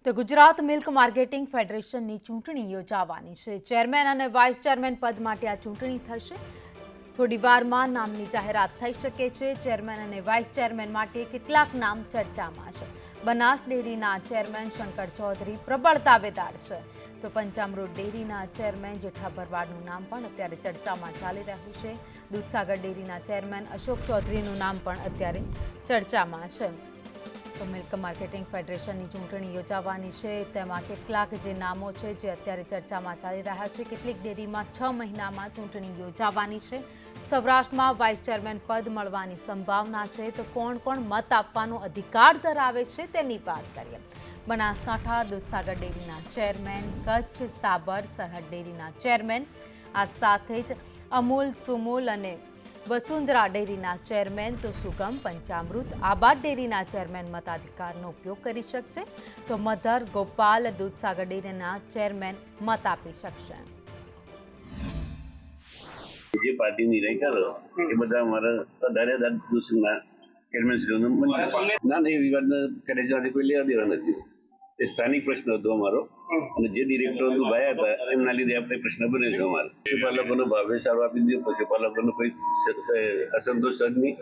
તો Gujarat milk marketing ફેડરેશનની ચૂંટણી યોજાવાની છે। ચેરમેન અને વાઇસ ચેરમેન પદ માટે આ ચૂંટણી થશે। થોડી વારમાં નામની જાહેરાત થઈ શકે છે। ચેરમેન અને વાઇસ ચેરમેન માટે કેટલાક નામ ચર્ચામાં છે। બનાસ ડેરીના ચેરમેન શંકર ચૌધરી પ્રબળ દાવેદાર છે, તો પંચામૃત ડેરીના ચેરમેન જેઠા ભરવાડનું નામ પણ અત્યારે ચર્ચામાં ચાલી રહ્યું છે। દૂધસાગર ડેરીના ચેરમેન અશોક ચૌધરીનું નામ પણ અત્યારે ચર્ચામાં છે। તો મિલ્ક માર્કેટિંગ ફેડરેશનની ચૂંટણી યોજાવાની છે, તેમાં કેટલાક જે નામો છે જે અત્યારે ચર્ચામાં ચાલી રહ્યા છે। કેટલીક ડેરીમાં 6 મહિનામાં ચૂંટણી યોજાવાની છે। સૌરાષ્ટ્રમાં વાઇસ ચેરમેન પદ મળવાની સંભાવના છે, તો કોણ કોણ મત આપવાનો અધિકાર ધરાવે છે તેની વાત કરીએ। બનાસકાંઠા દૂધસાગર ડેરીના ચેરમેન, કચ્છ સાબર સરહદ ડેરીના ચેરમેન, આ સાથે જ અમૂલ, સુમૂલ અને વસુંધરા ડેરીના ચેરમેન, તો સુગમ, પંચામૃત, આબાદ ડેરીના ચેરમેન મતાધિકારનો ઉપયોગ કરી શકશે, તો મધર, ગોપાલ, દૂધસાગર ડેરીના ચેરમેન મત આપી શકશે। જે પાર્ટી નિર્ણય કરો એ બધા અમારા દારેદાર દૂધના ચેરમેનશ્રીઓને ના એ વિવાદને ફેડરેશનથી કોઈ લેવા દેવા નથી। એ સ્થાનિક પ્રશ્ન હતો અમારો, અને જે ડિરેક્ટરો દુભાયા હતા એમના લીધે આપણે પ્રશ્ન બન્યો છે અમારે। પશુપાલકોનો ભાવે સારો આપી દીધો, પશુપાલકોનો કોઈ અસંતોષ જ નહીં।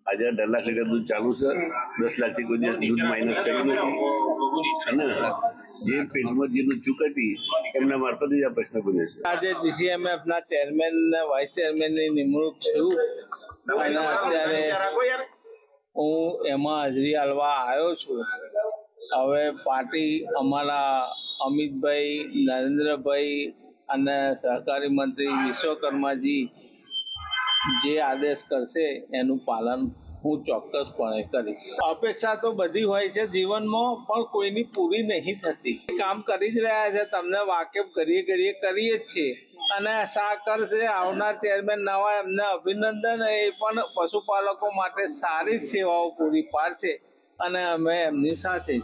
આજે 18 લાખ લીટર દૂધ ચાલુ છે, 10 લાખથી કોઈ દૂધ માઇનસ થયું નથી, અને જે પેટમાં જે દૂધ ચૂકતી એમના મારફત જ આ પ્રશ્ન બન્યો છે। આજે જીસીએમએફના ચેરમેન અને વાઇસ ચેરમેનની નિમણૂક થયું, અને અત્યારે હું એમાં હાજરી આલવા આવ્યો છું। હવે પાર્ટી અમારા અમિતભાઈ, નરેન્દ્રભાઈ અને સહકારી મંત્રી વિશ્વકર્માજી જે આદેશ કરશે એનું પાલન હું ચોક્કસપણે કરીશ। અપેક્ષા તો બધી હોય છે જીવનમાં, પણ કોઈની પૂરી નહીં થતી। કામ કરી જ રહ્યા છે, તમને વાકેફ ઘડીએ ઘડીએ કરીએ જ છીએ, અને આશા કરશે આવનાર ચેરમેન નવા એમને અભિનંદન। એ પણ પશુપાલકો માટે સારી સેવાઓ પૂરી પાડશે, અને અમે એમની સાથે